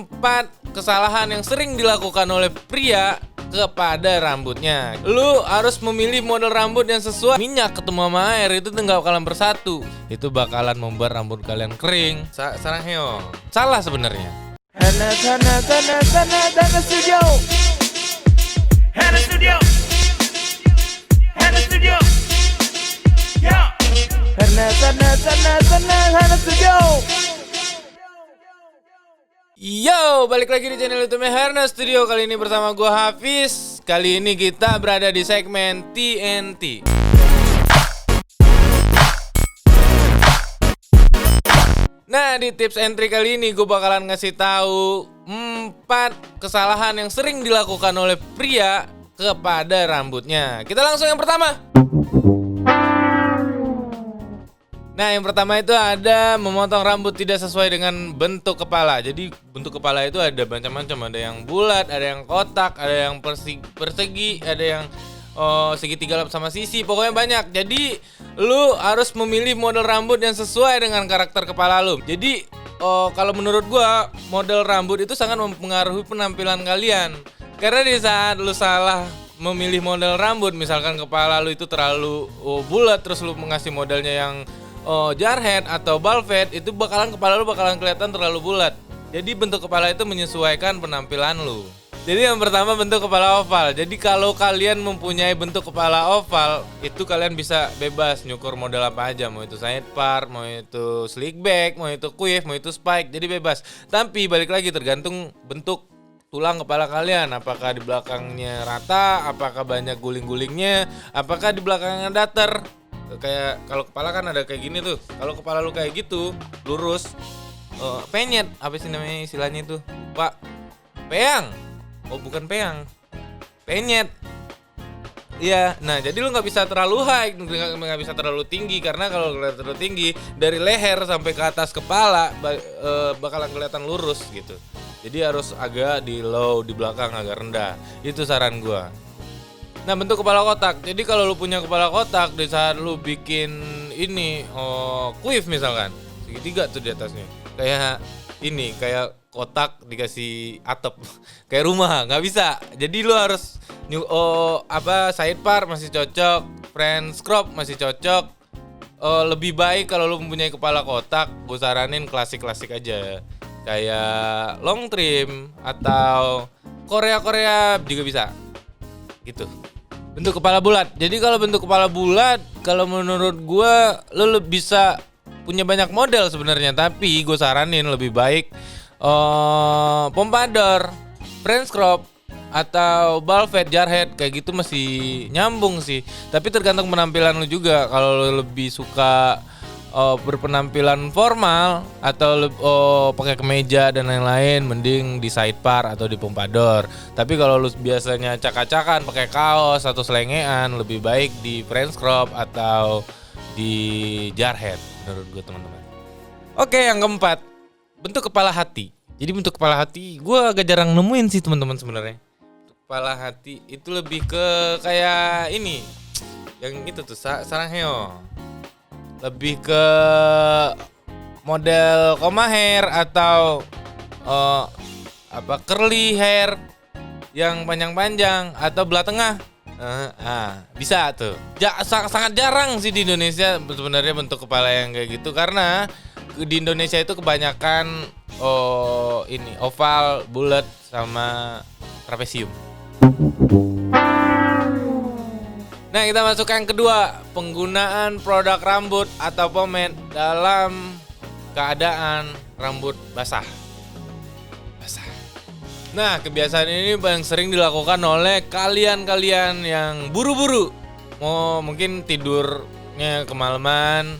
4 kesalahan yang sering dilakukan oleh pria kepada rambutnya. Lu harus memilih model rambut yang sesuai. Minyak ketemu sama air itu nggak bakalan bersatu. Itu bakalan membuat rambut kalian kering. Sarangheyo. Salah sebenarnya. Hana Studio. Hana Studio. Hana Studio. Yo. Hana Studio. Yo, balik lagi di channel YouTube Herna Studio. Kali ini bersama gue Hafiz. Kali ini kita berada di segmen TNT. Nah, di tips entry kali ini gue bakalan ngasih tahu 4 kesalahan yang sering dilakukan oleh pria kepada rambutnya. Kita langsung yang pertama. Nah, yang pertama itu ada memotong rambut tidak sesuai dengan bentuk kepala. Jadi bentuk kepala itu ada macam-macam. Ada yang bulat, ada yang kotak, ada yang persegi, ada yang segitiga sama sisi. Pokoknya banyak. Jadi lu harus memilih model rambut yang sesuai dengan karakter kepala lu. Jadi kalau menurut gua model rambut itu sangat mempengaruhi penampilan kalian. Karena di saat lu salah memilih model rambut, misalkan kepala lu itu terlalu bulat, terus lu mengasih modelnya yang jarhead atau bald itu kepala lu bakalan kelihatan terlalu bulat. Jadi bentuk kepala itu menyesuaikan penampilan lu. Jadi yang pertama bentuk kepala oval. Jadi kalau kalian mempunyai bentuk kepala oval, itu kalian bisa bebas nyukur model apa aja. Mau itu side part, mau itu slick back, mau itu quiff, mau itu spike. Jadi bebas. Tapi balik lagi tergantung bentuk tulang kepala kalian. Apakah di belakangnya rata, apakah banyak guling-gulingnya, apakah di belakangnya datar. Kayak kalau kepala kan ada kayak gini tuh. Kalau kepala lu kayak gitu, lurus, penyet, apa sih namanya istilahnya itu? Pak, peyang. Oh, bukan peyang, penyet. Iya, nah jadi lu nggak bisa terlalu high, nggak bisa terlalu tinggi, karena kalau terlalu tinggi dari leher sampai ke atas kepala bakalan kelihatan lurus gitu. Jadi harus agak di low, di belakang agak rendah. Itu saran gua. Nah, bentuk kepala kotak. Jadi kalau lu punya kepala kotak, di saat lu bikin ini quiff misalkan, segitiga tuh di atasnya. Kayak ini, kayak kotak dikasih atap. Kayak rumah, nggak bisa. Jadi lu harus side part masih cocok, French crop masih cocok. Lebih baik kalau lu mempunyai kepala kotak, gue saranin klasik-klasik aja. Kayak long trim atau Korea juga bisa. Gitu. Bentuk kepala bulat. Jadi kalau bentuk kepala bulat, kalau menurut gue lu bisa punya banyak model sebenarnya, tapi gue saranin lebih baik pompador, French crop atau bald jarhead kayak gitu masih nyambung sih. Tapi tergantung penampilan lu juga. Kalau lu lebih suka berpenampilan formal atau pakai kemeja dan lain-lain, mending di side part atau di pompador. Tapi kalau lu biasanya acak-acakan pakai kaos atau selengean, lebih baik di French crop atau di jarhead menurut gue, teman-teman. Oke, yang keempat, bentuk kepala hati. Jadi bentuk kepala hati gue agak jarang nemuin sih, teman-teman, sebenarnya. Kepala hati itu lebih ke kayak ini, yang itu tuh sarangheyo. Lebih ke model koma hair atau curly hair yang panjang-panjang atau belah tengah. Bisa tuh. Sangat jarang sih di Indonesia sebenarnya bentuk kepala yang kayak gitu, karena di Indonesia itu kebanyakan ini oval, bulat sama trapesium. Nah, kita masuk ke yang kedua, penggunaan produk rambut atau pomade dalam keadaan rambut basah. Nah, kebiasaan ini paling sering dilakukan oleh kalian-kalian yang buru-buru. Mungkin tidurnya kemalaman,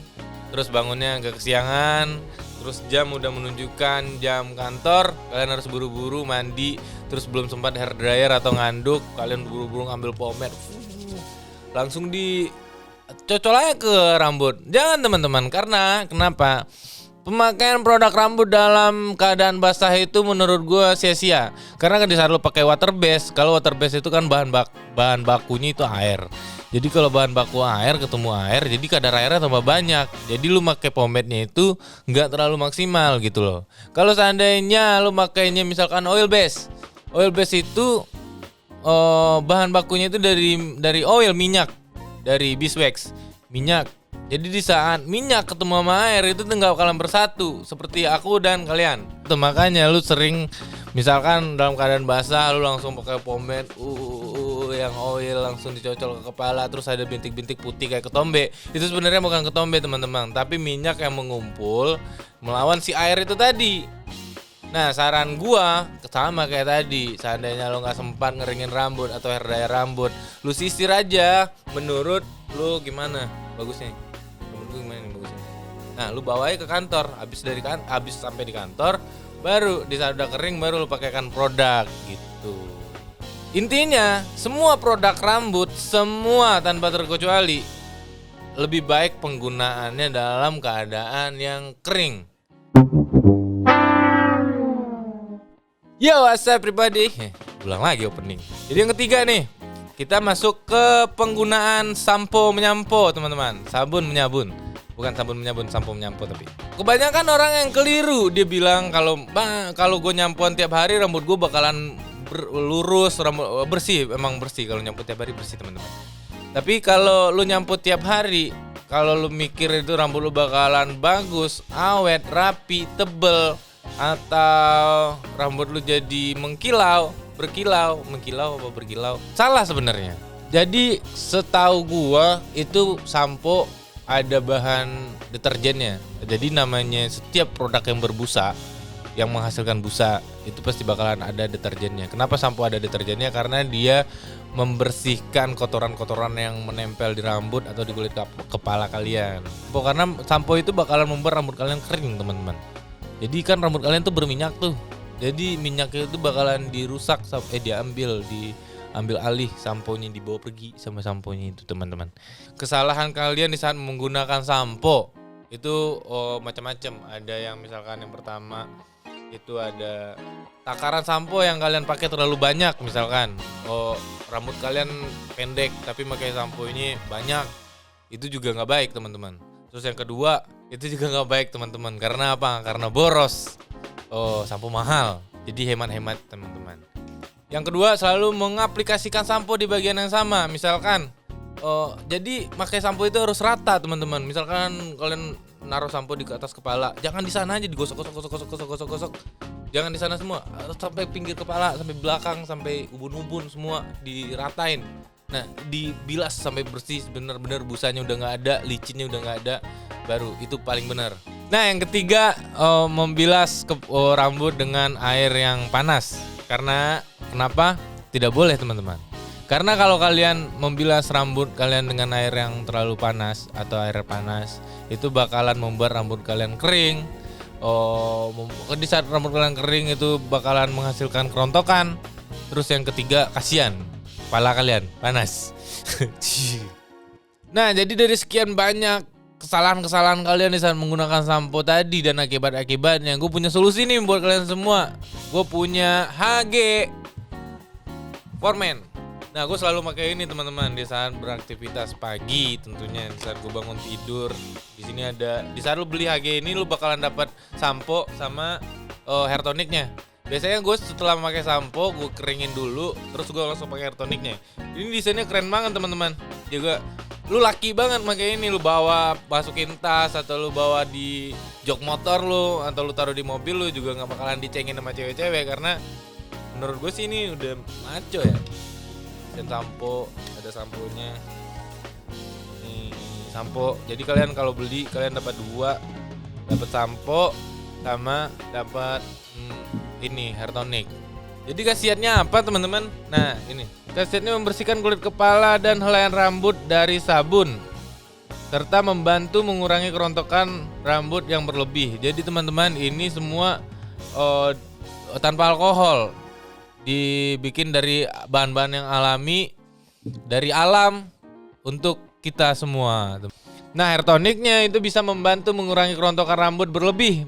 terus bangunnya agak kesiangan, terus jam udah menunjukkan jam kantor, kalian harus buru-buru mandi, terus belum sempat hair dryer atau nganduk, kalian buru-buru ngambil pomade, langsung dicocol aja ke rambut. Jangan, teman-teman, karena kenapa? Pemakaian produk rambut dalam keadaan basah itu menurut gue sia-sia. Karena kan di saat lo pakai water base, kalau water base itu kan bahan bakunya itu air. Jadi kalau bahan baku air ketemu air, jadi kadar airnya tambah banyak. Jadi lu pakai pomade-nya itu nggak terlalu maksimal gitu loh. Kalau seandainya lu makainya misalkan oil base itu bahan bakunya itu dari oil, minyak, dari beeswax, minyak. Jadi di saat minyak ketemu sama air itu nggak bakalan bersatu seperti aku dan kalian. Itu makanya lu sering misalkan dalam keadaan basah lu langsung pakai pomade yang oil langsung dicocol ke kepala, terus ada bintik-bintik putih kayak ketombe. Itu sebenarnya bukan ketombe teman-teman, tapi minyak yang mengumpul melawan si air itu tadi. Nah saran gua sama kayak tadi, seandainya lo nggak sempat ngeringin rambut atau hair dryer rambut, lu sisir aja. Menurut lu gimana bagusnya? Menurut lu gimana nih bagusnya? Nah lu bawain ke kantor, habis sampai di kantor, baru di saat udah kering baru lu pakaikan produk gitu. Intinya semua produk rambut, semua tanpa terkecuali lebih baik penggunaannya dalam keadaan yang kering. Yo, what's up everybody? Ulang lagi opening. Jadi yang ketiga nih, kita masuk ke penggunaan sampo menyampo, teman-teman. Sabun menyabun. Bukan sabun menyabun, sampo menyampo tapi. Kebanyakan orang yang keliru, dia bilang kalau gue nyampuan tiap hari rambut gue bakalan lurus, rambut bersih. Emang bersih kalau nyamput tiap hari, bersih teman-teman. Tapi kalau lu nyamput tiap hari, kalau lu mikir itu rambut lu bakalan bagus, awet, rapi, tebel, atau rambut lu jadi mengkilau, berkilau, salah sebenarnya. Jadi setahu gua itu sampo ada bahan deterjennya. Jadi namanya setiap produk yang berbusa, yang menghasilkan busa, itu pasti bakalan ada deterjennya. Kenapa sampo ada deterjennya? Karena dia membersihkan kotoran-kotoran yang menempel di rambut atau di kulit kepala kalian. Karena sampo itu bakalan membuat rambut kalian kering, teman-teman. Jadi kan rambut kalian tuh berminyak tuh. Jadi minyaknya itu bakalan dirusak diambil alih samponya, dibawa pergi sama samponya itu, teman-teman. Kesalahan kalian di saat menggunakan sampo itu macam-macam. Ada yang misalkan yang pertama itu ada takaran sampo yang kalian pakai terlalu banyak, misalkan rambut kalian pendek tapi pakai sampo ini banyak. Itu juga nggak baik, teman-teman. Terus yang kedua, itu juga nggak baik, teman-teman. Karena apa? Karena boros. Sampo mahal. Jadi hemat-hemat, teman-teman. Yang kedua, selalu mengaplikasikan sampo di bagian yang sama. Misalkan, jadi pakai sampo itu harus rata, teman-teman. Misalkan kalian naruh sampo di atas kepala, jangan di sana aja digosok. Jangan di sana semua, harus sampai pinggir kepala, sampai belakang, sampai ubun-ubun semua diratain. Nah, dibilas sampai bersih, benar-benar busanya udah nggak ada, licinnya udah nggak ada, baru itu paling benar. Nah, yang ketiga, membilas rambut dengan air yang panas. Karena kenapa? Tidak boleh, teman-teman. Karena kalau kalian membilas rambut kalian dengan air yang terlalu panas atau air panas, itu bakalan membuat rambut kalian kering. Di saat rambut kalian kering itu bakalan menghasilkan kerontokan. Terus yang ketiga, kasihan, kepala kalian panas. Nah, jadi dari sekian banyak kesalahan-kesalahan kalian di saat menggunakan sampo tadi dan akibat-akibatnya, gue punya solusi nih buat kalian semua. Gue punya HG Foreman. Nah, gue selalu pakai ini, teman-teman, di saat beraktivitas pagi, tentunya di saat gue bangun tidur. Di sini ada, di saat lu beli HG ini lu bakalan dapat sampo sama hair tonicnya. Biasanya gue setelah memakai sampo, gue keringin dulu, terus gue langsung pakai hair tonicnya. Ini desainnya keren banget, teman-teman. Juga lu laki banget pakai ini, lu bawa masukin tas atau lu bawa di jok motor lu atau lu taruh di mobil, lu juga nggak bakalan dicengin sama cewek-cewek. Karena menurut gue sih ini udah maco ya. Dan sampo, ada samponya. Nih sampo. Jadi kalian kalau beli kalian dapat dua, dapat sampo sama dapat ini hair tonic. Jadi khasiatnya apa, teman-teman? Nah, ini. Khasiatnya membersihkan kulit kepala dan helaian rambut dari sabun, serta membantu mengurangi kerontokan rambut yang berlebih. Jadi teman-teman, ini semua tanpa alkohol. Dibikin dari bahan-bahan yang alami, dari alam untuk kita semua. Nah, hair tonicnya itu bisa membantu mengurangi kerontokan rambut berlebih,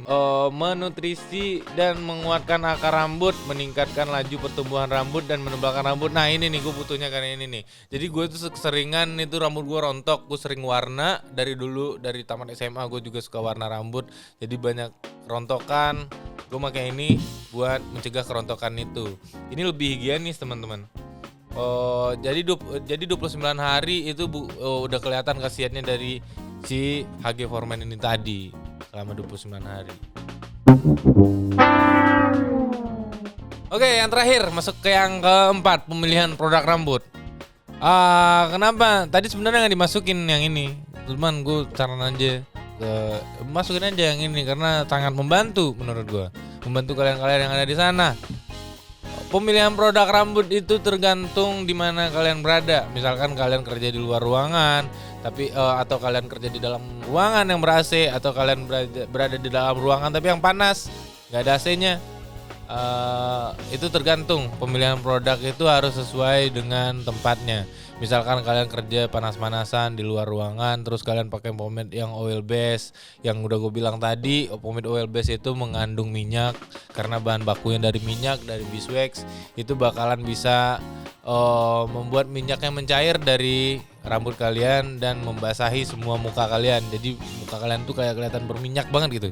menutrisi dan menguatkan akar rambut, meningkatkan laju pertumbuhan rambut dan menebalkan rambut. Nah ini nih gue butuhnya karena ini nih. Jadi gue tuh keseringan itu rambut gue rontok, gue sering warna dari dulu, dari tamat SMA gue juga suka warna rambut. Jadi banyak kerontokan, gue pakai ini buat mencegah kerontokan itu. Ini lebih higienis teman-teman. Jadi 29 hari itu udah kelihatan khasiatnya dari si HG Foreman ini tadi selama 29 hari. Oke, yang terakhir masuk ke yang keempat, pemilihan produk rambut. Kenapa? Tadi sebenarnya nggak dimasukin yang ini, cuman gue saran aja masukin aja yang ini karena sangat membantu menurut gue, membantu kalian-kalian yang ada di sana. Pemilihan produk rambut itu tergantung di mana kalian berada. Misalkan kalian kerja di luar ruangan, atau kalian kerja di dalam ruangan yang ber-AC, atau kalian berada di dalam ruangan tapi yang panas, nggak ada AC-nya. Itu tergantung. Pemilihan produk itu harus sesuai dengan tempatnya. Misalkan kalian kerja panas-panasan di luar ruangan, terus kalian pakai pomade yang oil base, yang udah gue bilang tadi, pomade oil base itu mengandung minyak karena bahan bakunya dari minyak, dari beeswax, itu bakalan bisa membuat minyaknya mencair dari rambut kalian dan membasahi semua muka kalian. Jadi muka kalian tuh kayak kelihatan berminyak banget gitu.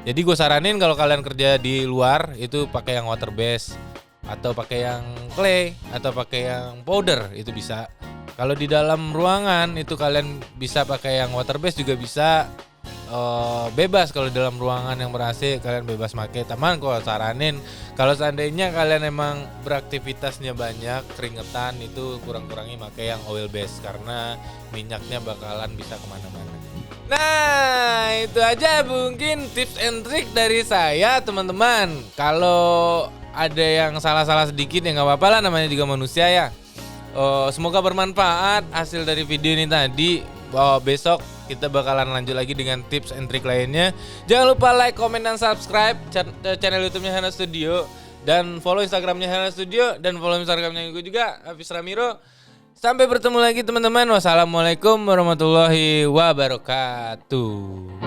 Jadi gue saranin kalau kalian kerja di luar itu pakai yang water base, atau pakai yang clay, atau pakai yang powder, itu bisa. Kalau di dalam ruangan itu kalian bisa pakai yang water base juga bisa. Bebas kalau di dalam ruangan yang ber-AC kalian bebas pakai. Teman kok saranin kalau seandainya kalian emang beraktivitasnya banyak, keringetan, itu kurang-kurangi pakai yang oil base karena minyaknya bakalan bisa kemana-mana. Nah, itu aja mungkin tips and trick dari saya teman-teman. Kalau ada yang salah-salah sedikit ya nggak apa-apa lah, namanya juga manusia ya. Semoga bermanfaat hasil dari video ini tadi. Besok kita bakalan lanjut lagi dengan tips and trick lainnya. Jangan lupa like, comment, dan subscribe channel YouTube-nya Hana Studio, dan follow Instagram-nya Hana Studio, dan follow Instagram-nya gue juga, Hafiz Ramiro. Sampai bertemu lagi teman-teman. Wassalamualaikum warahmatullahi wabarakatuh.